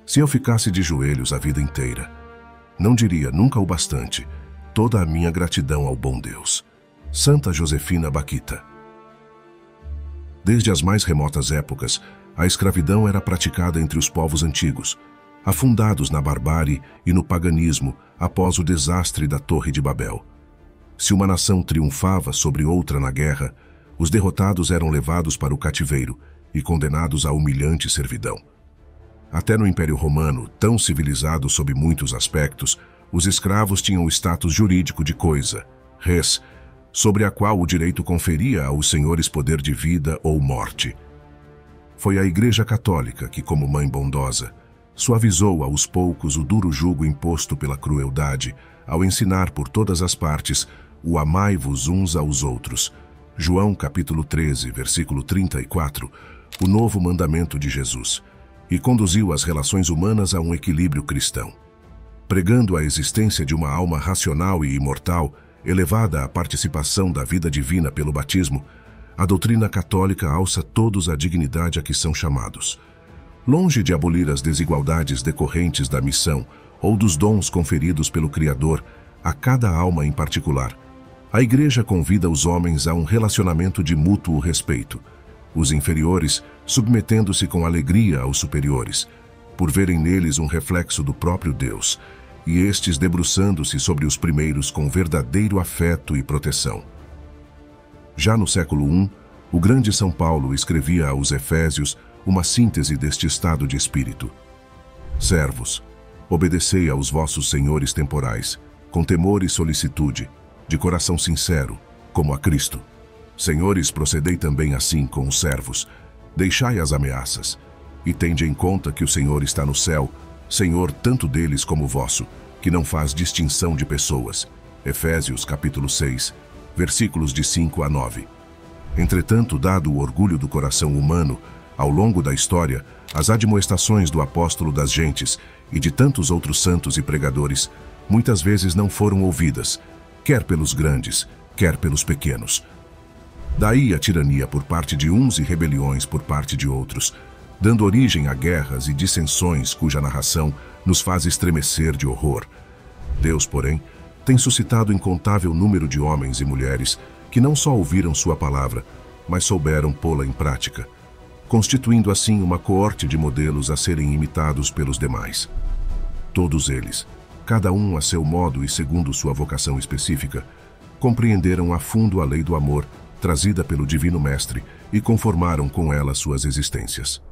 Se eu ficasse de joelhos a vida inteira, não diria nunca o bastante toda a minha gratidão ao bom Deus. Santa Josefina Bakhita. Desde as mais remotas épocas, a escravidão era praticada entre os povos antigos, afundados na barbárie e no paganismo após o desastre da Torre de Babel. Se uma nação triunfava sobre outra na guerra, os derrotados eram levados para o cativeiro e condenados à humilhante servidão. Até no Império Romano, tão civilizado sob muitos aspectos, os escravos tinham o status jurídico de coisa, res, sobre a qual o direito conferia aos senhores poder de vida ou morte. Foi a Igreja Católica que, como mãe bondosa, suavizou aos poucos o duro jugo imposto pela crueldade ao ensinar por todas as partes o amai-vos uns aos outros. João capítulo 13, versículo 34, o novo mandamento de Jesus, e conduziu as relações humanas a um equilíbrio cristão. Pregando a existência de uma alma racional e imortal, elevada à participação da vida divina pelo batismo, a doutrina católica alça todos à dignidade a que são chamados. Longe de abolir as desigualdades decorrentes da missão ou dos dons conferidos pelo Criador a cada alma em particular, a Igreja convida os homens a um relacionamento de mútuo respeito, os inferiores submetendo-se com alegria aos superiores, por verem neles um reflexo do próprio Deus, e estes debruçando-se sobre os primeiros com verdadeiro afeto e proteção. Já no século I, o grande São Paulo escrevia aos Efésios uma síntese deste estado de espírito. Servos, obedecei aos vossos senhores temporais, com temor e solicitude, de coração sincero, como a Cristo. Senhores, procedei também assim com os servos, deixai as ameaças, e tende em conta que o Senhor está no céu, Senhor tanto deles como vosso, que não faz distinção de pessoas. Efésios capítulo 6, versículos de 5 a 9. Entretanto, dado o orgulho do coração humano, ao longo da história, as admoestações do apóstolo das gentes e de tantos outros santos e pregadores muitas vezes não foram ouvidas, quer pelos grandes, quer pelos pequenos. Daí a tirania por parte de uns e rebeliões por parte de outros, dando origem a guerras e dissensões cuja narração nos faz estremecer de horror. Deus, porém, tem suscitado incontável número de homens e mulheres que não só ouviram sua palavra, mas souberam pô-la em prática, constituindo assim uma coorte de modelos a serem imitados pelos demais. Todos eles, cada um a seu modo e segundo sua vocação específica, compreenderam a fundo a lei do amor trazida pelo Divino Mestre e conformaram com ela suas existências.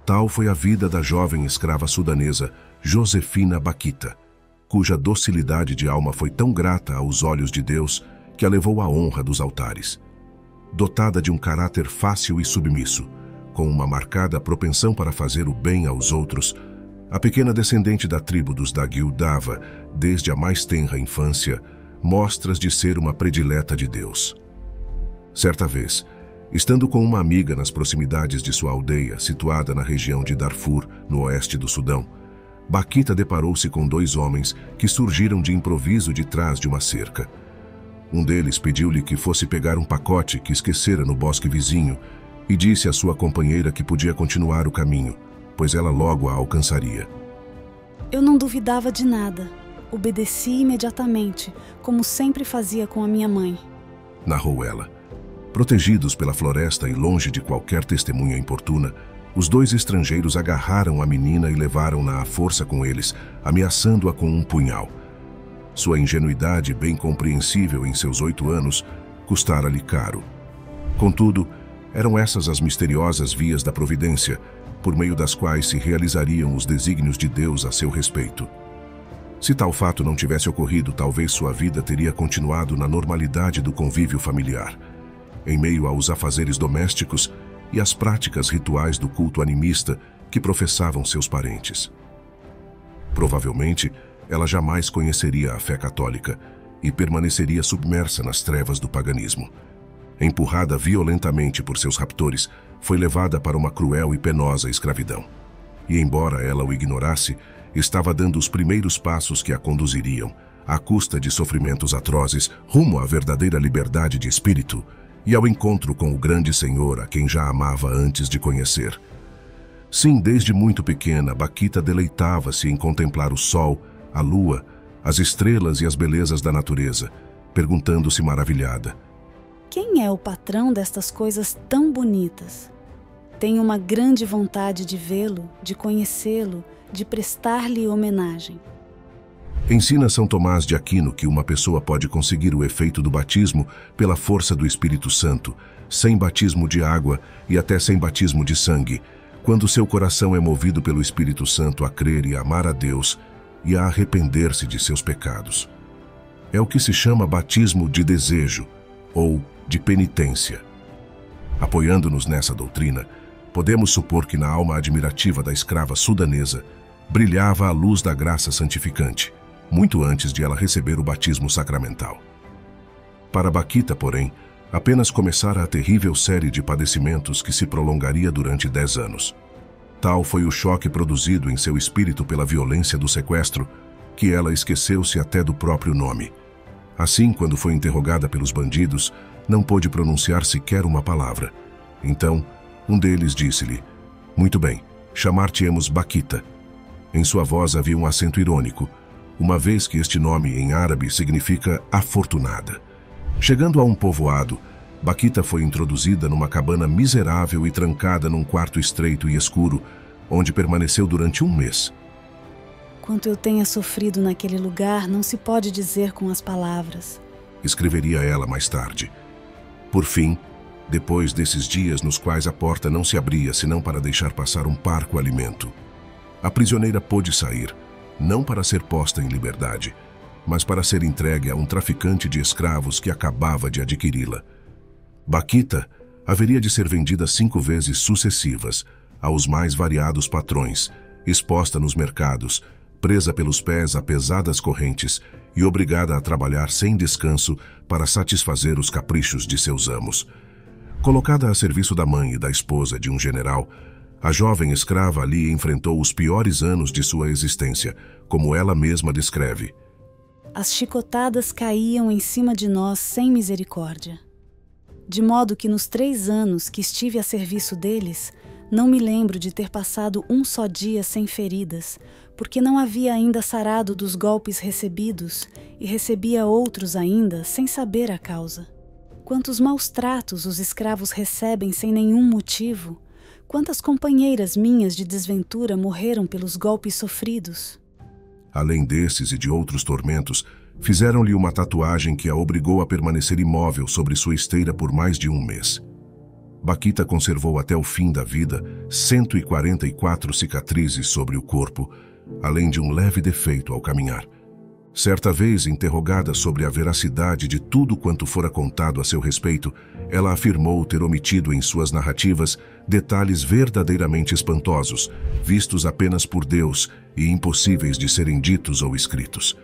Tal foi a vida da jovem escrava sudanesa Josefina Bakhita, cuja docilidade de alma foi tão grata aos olhos de Deus que a levou à honra dos altares. Dotada de um caráter fácil e submisso, com uma marcada propensão para fazer o bem aos outros, a pequena descendente da tribo dos Daguil dava, desde a mais tenra infância, mostras de ser uma predileta de Deus. Certa vez, estando com uma amiga nas proximidades de sua aldeia, situada na região de Darfur, no oeste do Sudão, Bakhita deparou-se com dois homens que surgiram de improviso de trás de uma cerca. Um deles pediu-lhe que fosse pegar um pacote que esquecera no bosque vizinho e disse à sua companheira que podia continuar o caminho, pois ela logo a alcançaria. Eu não duvidava de nada. Obedeci imediatamente, como sempre fazia com a minha mãe, narrou ela. Protegidos pela floresta e longe de qualquer testemunha importuna, os dois estrangeiros agarraram a menina e levaram-na à força com eles, ameaçando-a com um punhal. Sua ingenuidade, bem compreensível em seus 8 anos, custara-lhe caro. Contudo, eram essas as misteriosas vias da providência, por meio das quais se realizariam os desígnios de Deus a seu respeito. Se tal fato não tivesse ocorrido, talvez sua vida teria continuado na normalidade do convívio familiar, em meio aos afazeres domésticos e às práticas rituais do culto animista que professavam seus parentes. Provavelmente, ela jamais conheceria a fé católica e permaneceria submersa nas trevas do paganismo. Empurrada violentamente por seus raptores, foi levada para uma cruel e penosa escravidão. E embora ela o ignorasse, estava dando os primeiros passos que a conduziriam, à custa de sofrimentos atrozes, rumo à verdadeira liberdade de espírito e ao encontro com o grande Senhor a quem já amava antes de conhecer. Sim, desde muito pequena, Baquita deleitava-se em contemplar o sol, a lua, as estrelas e as belezas da natureza, perguntando-se maravilhada: quem é o patrão destas coisas tão bonitas? Tenho uma grande vontade de vê-lo, de conhecê-lo, de prestar-lhe homenagem. Ensina São Tomás de Aquino que uma pessoa pode conseguir o efeito do batismo pela força do Espírito Santo, sem batismo de água e até sem batismo de sangue, quando seu coração é movido pelo Espírito Santo a crer e amar a Deus e a arrepender-se de seus pecados. É o que se chama batismo de desejo ou de penitência. Apoiando-nos nessa doutrina, podemos supor que na alma admirativa da escrava sudanesa brilhava a luz da graça santificante, muito antes de ela receber o batismo sacramental. Para Baquita, porém, apenas começara a terrível série de padecimentos que se prolongaria durante 10 anos. Tal foi o choque produzido em seu espírito pela violência do sequestro, que ela esqueceu-se até do próprio nome. Assim, quando foi interrogada pelos bandidos, não pôde pronunciar sequer uma palavra. Então, um deles disse-lhe: muito bem, chamar-te-emos Baquita. Em sua voz havia um acento irônico, uma vez que este nome em árabe significa afortunada. Chegando a um povoado, Baquita foi introduzida numa cabana miserável e trancada num quarto estreito e escuro, onde permaneceu durante 1 mês. Quanto eu tenha sofrido naquele lugar não se pode dizer com as palavras, escreveria ela mais tarde. Por fim, depois desses dias nos quais a porta não se abria senão para deixar passar um parco alimento, a prisioneira pôde sair, não para ser posta em liberdade, mas para ser entregue a um traficante de escravos que acabava de adquiri-la. Baquita haveria de ser vendida 5 vezes sucessivas, aos mais variados patrões, exposta nos mercados, presa pelos pés a pesadas correntes e obrigada a trabalhar sem descanso para satisfazer os caprichos de seus amos. Colocada a serviço da mãe e da esposa de um general, a jovem escrava ali enfrentou os piores anos de sua existência, como ela mesma descreve. As chicotadas caíam em cima de nós sem misericórdia. De modo que nos 3 anos que estive a serviço deles, não me lembro de ter passado um só dia sem feridas, porque não havia ainda sarado dos golpes recebidos e recebia outros ainda sem saber a causa. Quantos maus tratos os escravos recebem sem nenhum motivo, quantas companheiras minhas de desventura morreram pelos golpes sofridos. Além desses e de outros tormentos, fizeram-lhe uma tatuagem que a obrigou a permanecer imóvel sobre sua esteira por mais de 1 mês. Baquita conservou até o fim da vida 144 cicatrizes sobre o corpo, além de um leve defeito ao caminhar. Certa vez, interrogada sobre a veracidade de tudo quanto fora contado a seu respeito, ela afirmou ter omitido em suas narrativas detalhes verdadeiramente espantosos, vistos apenas por Deus e impossíveis de serem ditos ou escritos.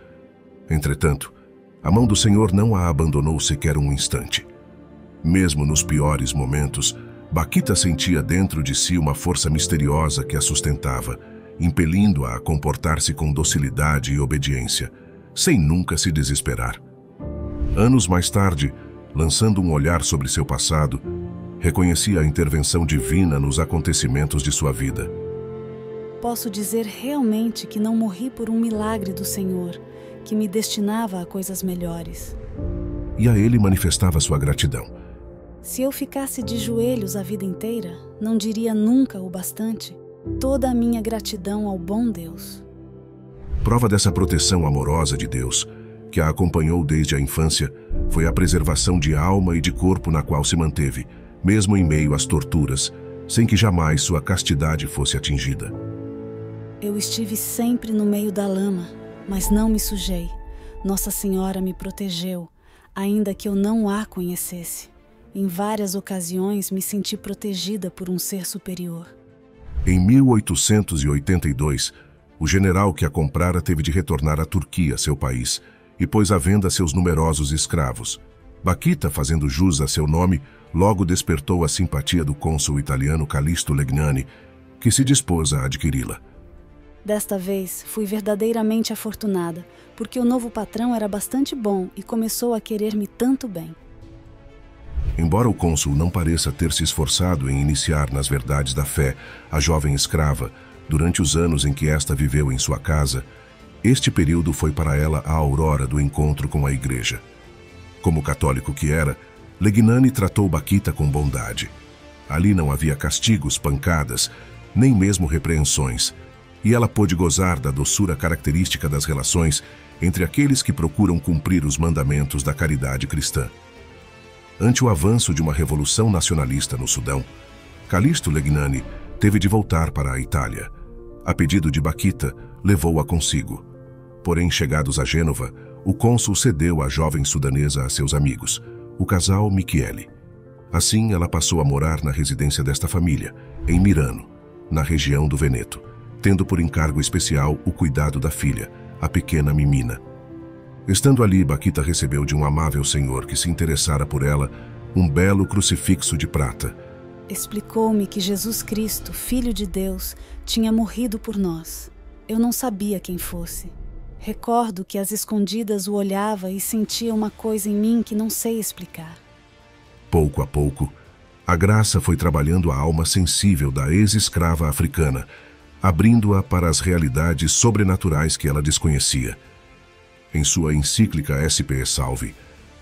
Entretanto, a mão do Senhor não a abandonou sequer um instante. Mesmo nos piores momentos, Baquita sentia dentro de si uma força misteriosa que a sustentava, impelindo-a a comportar-se com docilidade e obediência, sem nunca se desesperar. Anos mais tarde, lançando um olhar sobre seu passado, reconhecia a intervenção divina nos acontecimentos de sua vida. Posso dizer realmente que não morri por um milagre do Senhor, que me destinava a coisas melhores. E a ele manifestava sua gratidão. Se eu ficasse de joelhos a vida inteira, não diria nunca o bastante toda a minha gratidão ao bom Deus. Prova dessa proteção amorosa de Deus, que a acompanhou desde a infância, foi a preservação de alma e de corpo na qual se manteve, mesmo em meio às torturas, sem que jamais sua castidade fosse atingida. Eu estive sempre no meio da lama, mas não me sujei. Nossa Senhora me protegeu, ainda que eu não a conhecesse. Em várias ocasiões me senti protegida por um ser superior. Em 1882, o general que a comprara teve de retornar à Turquia, seu país, e pôs à venda seus numerosos escravos. Baquita, fazendo jus a seu nome, logo despertou a simpatia do cônsul italiano Calixto Legnani, que se dispôs a adquiri-la. Desta vez, fui verdadeiramente afortunada, porque o novo patrão era bastante bom e começou a querer-me tanto bem. Embora o cônsul não pareça ter se esforçado em iniciar nas verdades da fé a jovem escrava durante os anos em que esta viveu em sua casa, este período foi para ela a aurora do encontro com a igreja. Como católico que era, Legnani tratou Bakhita com bondade. Ali não havia castigos, pancadas, nem mesmo repreensões, e ela pôde gozar da doçura característica das relações entre aqueles que procuram cumprir os mandamentos da caridade cristã. Ante o avanço de uma revolução nacionalista no Sudão, Calixto Legnani teve de voltar para a Itália. A pedido de Bakhita, levou-a consigo. Porém, chegados a Gênova, o cônsul cedeu a jovem sudanesa a seus amigos, o casal Michieli. Assim, ela passou a morar na residência desta família, em Mirano, na região do Veneto, tendo por encargo especial o cuidado da filha, a pequena Mimina. Estando ali, Bakhita recebeu de um amável senhor que se interessara por ela um belo crucifixo de prata. Explicou-me que Jesus Cristo, Filho de Deus, tinha morrido por nós. Eu não sabia quem fosse. Recordo que às escondidas o olhava e sentia uma coisa em mim que não sei explicar. Pouco a pouco, a graça foi trabalhando a alma sensível da ex-escrava africana, abrindo-a para as realidades sobrenaturais que ela desconhecia. Em sua encíclica S.P. Salve,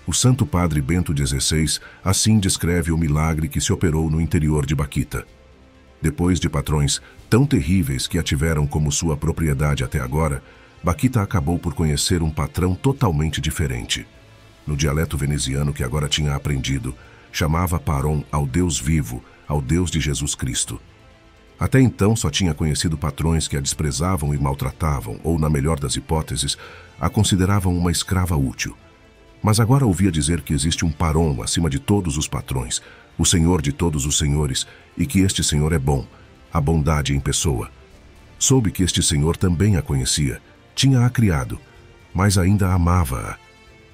o Santo Padre Bento XVI assim descreve o milagre que se operou no interior de Bakhita. Depois de patrões tão terríveis que a tiveram como sua propriedade até agora, Bakhita acabou por conhecer um patrão totalmente diferente. No dialeto veneziano que agora tinha aprendido, chamava Paron ao Deus vivo, ao Deus de Jesus Cristo. Até então só tinha conhecido patrões que a desprezavam e maltratavam, ou, na melhor das hipóteses, a consideravam uma escrava útil. Mas agora ouvia dizer que existe um Paron acima de todos os patrões, o Senhor de todos os senhores, e que este Senhor é bom, a bondade em pessoa. Soube que este Senhor também a conhecia, tinha-a criado, mas ainda amava-a.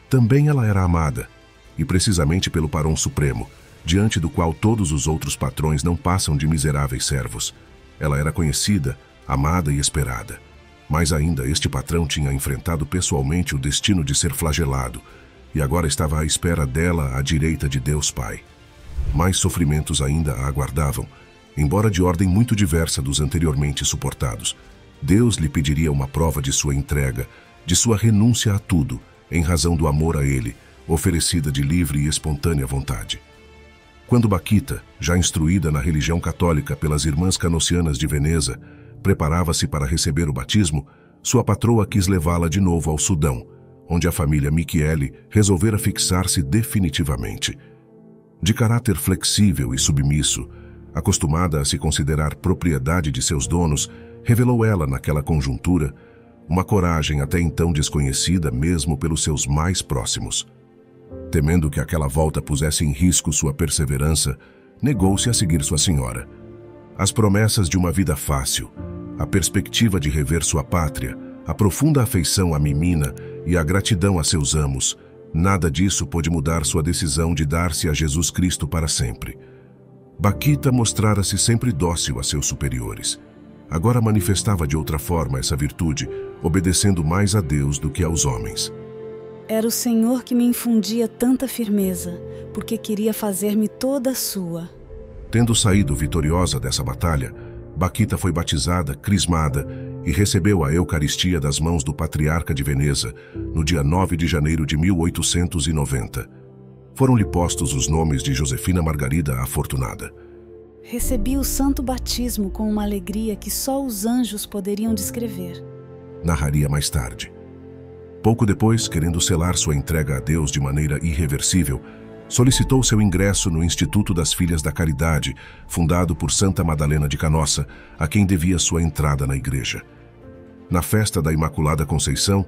Também ela era amada, e precisamente pelo Paron Supremo, diante do qual todos os outros patrões não passam de miseráveis servos. Ela era conhecida, amada e esperada. Mas ainda este patrão tinha enfrentado pessoalmente o destino de ser flagelado, e agora estava à espera dela à direita de Deus Pai. Mais sofrimentos ainda a aguardavam, embora de ordem muito diversa dos anteriormente suportados. Deus lhe pediria uma prova de sua entrega, de sua renúncia a tudo, em razão do amor a ele, oferecida de livre e espontânea vontade. Quando Bakhita, já instruída na religião católica pelas irmãs canossianas de Veneza, preparava-se para receber o batismo, sua patroa quis levá-la de novo ao Sudão, onde a família Michieli resolvera fixar-se definitivamente. De caráter flexível e submisso, acostumada a se considerar propriedade de seus donos, revelou ela, naquela conjuntura, uma coragem até então desconhecida mesmo pelos seus mais próximos. Temendo que aquela volta pusesse em risco sua perseverança, negou-se a seguir sua senhora. As promessas de uma vida fácil, a perspectiva de rever sua pátria, a profunda afeição à Mimina e a gratidão a seus amos, nada disso pôde mudar sua decisão de dar-se a Jesus Cristo para sempre. Bakhita mostrara-se sempre dócil a seus superiores. Agora manifestava de outra forma essa virtude, obedecendo mais a Deus do que aos homens. Era o Senhor que me infundia tanta firmeza, porque queria fazer-me toda sua. Tendo saído vitoriosa dessa batalha, Bakhita foi batizada, crismada e recebeu a Eucaristia das mãos do Patriarca de Veneza, no dia 9 de janeiro de 1890. Foram-lhe postos os nomes de Josefina Margarida Afortunada. Recebi o santo batismo com uma alegria que só os anjos poderiam descrever. Narraria mais tarde. Pouco depois, querendo selar sua entrega a Deus de maneira irreversível, solicitou seu ingresso no Instituto das Filhas da Caridade, fundado por Santa Madalena de Canossa, a quem devia sua entrada na igreja. Na festa da Imaculada Conceição,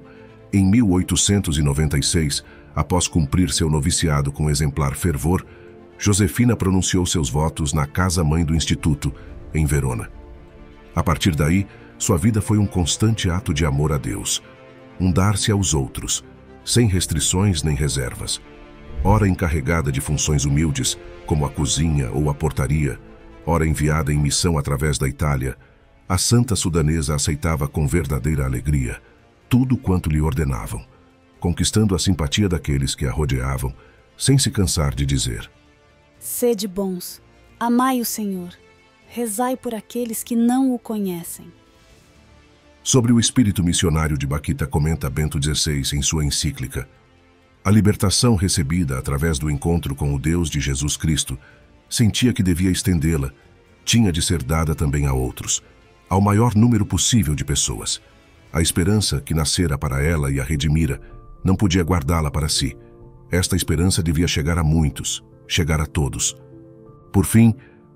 em 1896, após cumprir seu noviciado com exemplar fervor, Josefina pronunciou seus votos na casa-mãe do Instituto, em Verona. A partir daí, sua vida foi um constante ato de amor a Deus, um dar-se aos outros, sem restrições nem reservas. Ora encarregada de funções humildes, como a cozinha ou a portaria, ora enviada em missão através da Itália, a santa sudanesa aceitava com verdadeira alegria tudo quanto lhe ordenavam, conquistando a simpatia daqueles que a rodeavam, sem se cansar de dizer: Sede bons, amai o Senhor, rezai por aqueles que não o conhecem. Sobre o espírito missionário de Bakhita comenta Bento XVI em sua encíclica: a libertação recebida através do encontro com o Deus de Jesus Cristo, sentia que devia estendê-la, tinha de ser dada também a outros, ao maior número possível de pessoas. A esperança que nascera para ela e a redimira não podia guardá-la para si. Esta esperança devia chegar a muitos, chegar a todos. Por fim,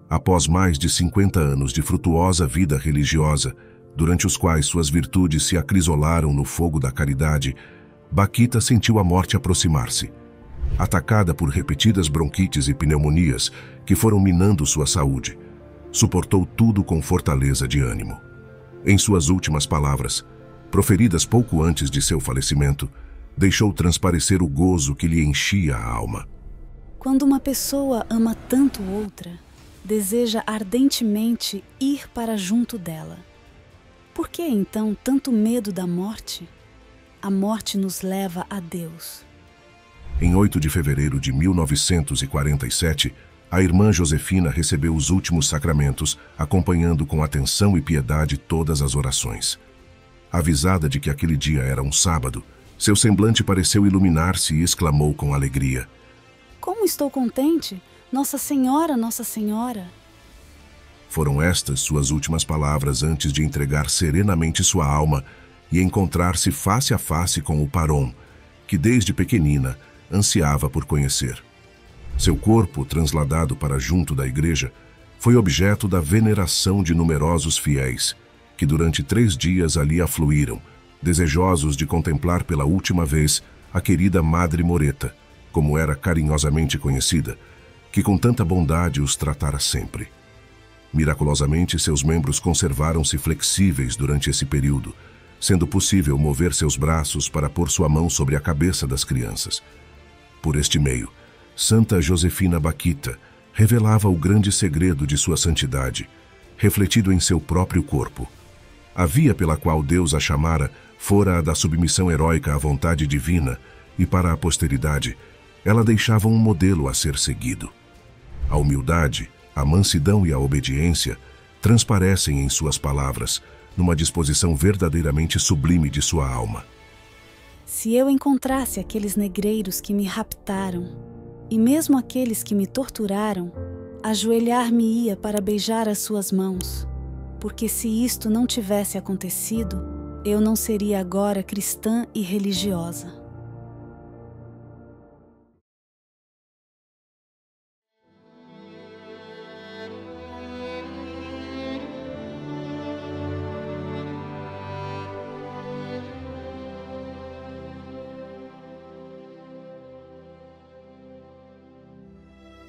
após mais de 50 anos de frutuosa vida religiosa, durante os quais suas virtudes se acrisolaram no fogo da caridade, Bakhita sentiu a morte aproximar-se. Atacada por repetidas bronquites e pneumonias que foram minando sua saúde, suportou tudo com fortaleza de ânimo. Em suas últimas palavras, proferidas pouco antes de seu falecimento, deixou transparecer o gozo que lhe enchia a alma. Quando uma pessoa ama tanto outra, deseja ardentemente ir para junto dela. Por que então tanto medo da morte? A morte nos leva a Deus. Em 8 de fevereiro de 1947, a irmã Josefina recebeu os últimos sacramentos, acompanhando com atenção e piedade todas as orações. Avisada de que aquele dia era um sábado, seu semblante pareceu iluminar-se e exclamou com alegria: Como estou contente! Nossa Senhora, Nossa Senhora! Foram estas suas últimas palavras antes de entregar serenamente sua alma e encontrar-se face a face com o Paron, que desde pequenina ansiava por conhecer. Seu corpo, transladado para junto da igreja, foi objeto da veneração de numerosos fiéis, que durante 3 dias ali afluíram, desejosos de contemplar pela última vez a querida Madre Moreta, como era carinhosamente conhecida, que com tanta bondade os tratara sempre. Miraculosamente, seus membros conservaram-se flexíveis durante esse período, sendo possível mover seus braços para pôr sua mão sobre a cabeça das crianças. Por este meio, Santa Josefina Bakhita revelava o grande segredo de sua santidade, refletido em seu próprio corpo. A via pela qual Deus a chamara fora a da submissão heróica à vontade divina, e para a posteridade, ela deixava um modelo a ser seguido. A humildade, a mansidão e a obediência transparecem em suas palavras, numa disposição verdadeiramente sublime de sua alma. Se eu encontrasse aqueles negreiros que me raptaram, e mesmo aqueles que me torturaram, ajoelhar-me-ia para beijar as suas mãos, porque se isto não tivesse acontecido, eu não seria agora cristã e religiosa.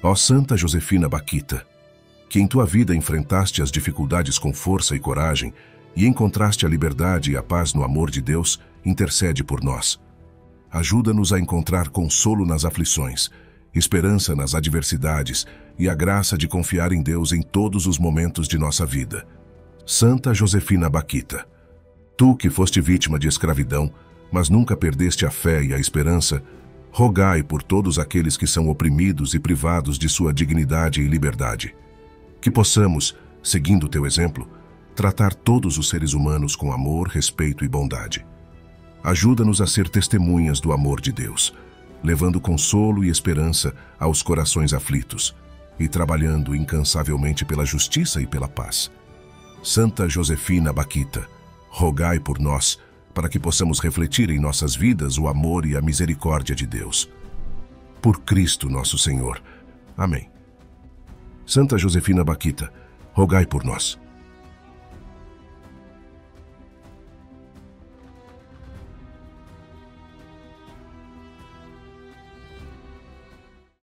Ó Santa Josefina Bakhita, que em tua vida enfrentaste as dificuldades com força e coragem e encontraste a liberdade e a paz no amor de Deus, intercede por nós. Ajuda-nos a encontrar consolo nas aflições, esperança nas adversidades e a graça de confiar em Deus em todos os momentos de nossa vida. Santa Josefina Bakhita, tu que foste vítima de escravidão, mas nunca perdeste a fé e a esperança, rogai por todos aqueles que são oprimidos e privados de sua dignidade e liberdade. Que possamos, seguindo teu exemplo, tratar todos os seres humanos com amor, respeito e bondade. Ajuda-nos a ser testemunhas do amor de Deus, levando consolo e esperança aos corações aflitos e trabalhando incansavelmente pela justiça e pela paz. Santa Josefina Bakhita, rogai por nós, para que possamos refletir em nossas vidas o amor e a misericórdia de Deus. Por Cristo nosso Senhor. Amém. Santa Josefina Bakhita, rogai por nós.